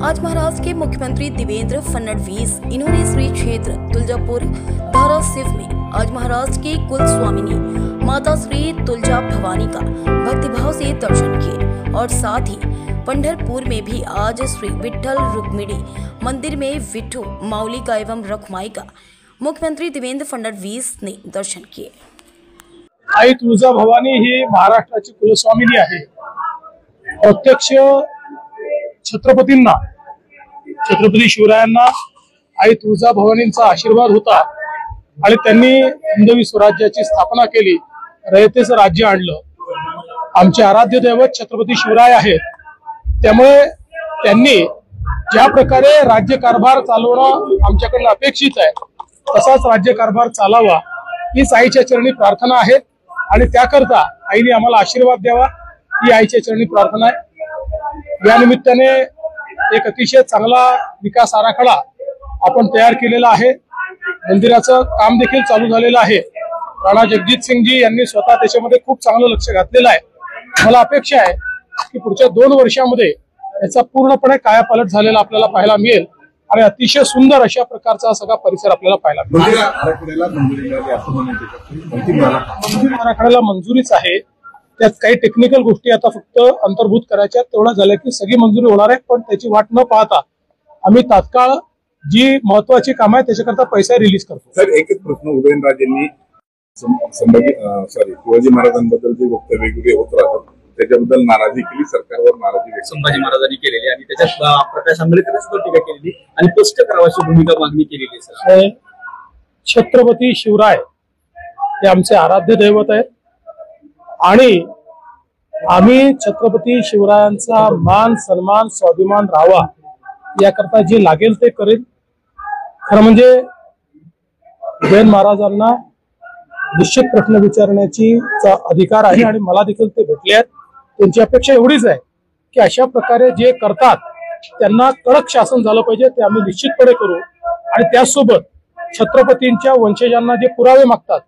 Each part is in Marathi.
आज महाराष्ट्र के मुख्यमंत्री देवेंद्र फडणवीस इन्होंने श्री क्षेत्र तुलजापुर धाराशिव में आज महाराष्ट्र की कुल स्वामिनी माता श्री तुलजा भवानी का भक्तिभाव से दर्शन किए और साथ ही पंढरपुर में भी आज श्री विठ्ठल रुक्मिणी मंदिर में विठू माऊली का एवं रखुमाई का मुख्यमंत्री देवेंद्र फडणवीस ने दर्शन किए। आई तुळजा भवानी ही महाराष्ट्राची कुलस्वामिनी आहे। प्रत्यक्ष छत्रपतींना छत्रपती शिवरायांना आई तुळजा भवानींचा आशीर्वाद होता आणि त्यांनी हिंदवी स्वराज्याची स्थापना केली, रयतेचं राज्य आणलं। आमचे आराध्य दैवत छत्रपती शिवराय आहेत, त्यामुळे त्यांनी ज्या प्रकारे राज्यकारभार चालवणं आमच्याकडून अपेक्षित आहे तसाच राज्यकारभार चालावा हीच आईच्या चरणी प्रार्थना आहे आणि त्याकरता आईने आम्हाला आशीर्वाद द्यावा ही आईच्या चरणी प्रार्थना आहे। या निमित्ताने एक अतिशय चांगला विकास आराखडा आपण तयार केलेला आहे। मंदिराचं काम देखील चालू झालेलं आहे। राणा जगजित सिंगजी यांनी स्वतः त्याच्यामध्ये खूप चांगलं लक्ष घातलेलं आहे। मला अपेक्षा आहे की पुढच्या 2 वर्षांमध्ये याचा पूर्णपणे कायापालट झालेला आपल्याला पाहायला मिळेल आणि अतिशय सुंदर अशा प्रकारचा सगळा परिसर आपल्याला पाहायला मिळेल। मंदिर आराखड्याला मंजुरीच आहे, त्यात काही टेक्निकल गोष्टी आता फक्त अंतर्भूत करायच्या, तेवढं झालं की सगळी मंजुरी होणार आहे। पण त्याची वाट न पाहता आम्ही तात्काळ जी महत्वाची कामं आहेत त्याच्याकरता पैसा रिलीज करतो। सर, एकच प्रश्न, उदयनराजेंनी शिवाजी महाराजांबद्दल जे वक्तव्य वेगवेगळे होत राहतात त्याच्याबद्दल नाराजी केली, सरकारवर नाराजी व्यक्त संभाजी महाराजांनी केलेली आणि त्याच्यात प्रकाश आंबेडकरांनी सुद्धा टीका केलेली आणि स्पष्ट करावाची भूमिका मागणी केलेली आहे। छत्रपती शिवराय हे आमचे आराध्य दैवत आहेत आणि आम्ही छत्रपती शिवरायांचा मान सन्मान स्वाभिमान राहावा याकरता जे लागेल ते करेल। खरं म्हणजे उदयन महाराजांना निश्चित प्रश्न विचारण्याची अधिकार आहे आणि मला देखील ते भेटले आहेत। त्यांची अपेक्षा एवढीच आहे की अशा प्रकारे जे करतात त्यांना कडक शासन झालं पाहिजे, ते आम्ही निश्चितपणे करू आणि त्यासोबत छत्रपतींच्या वंशजांना जे पुरावे मागतात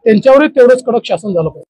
त्यांच्यावरही तेवढंच कडक शासन झालं पाहिजे।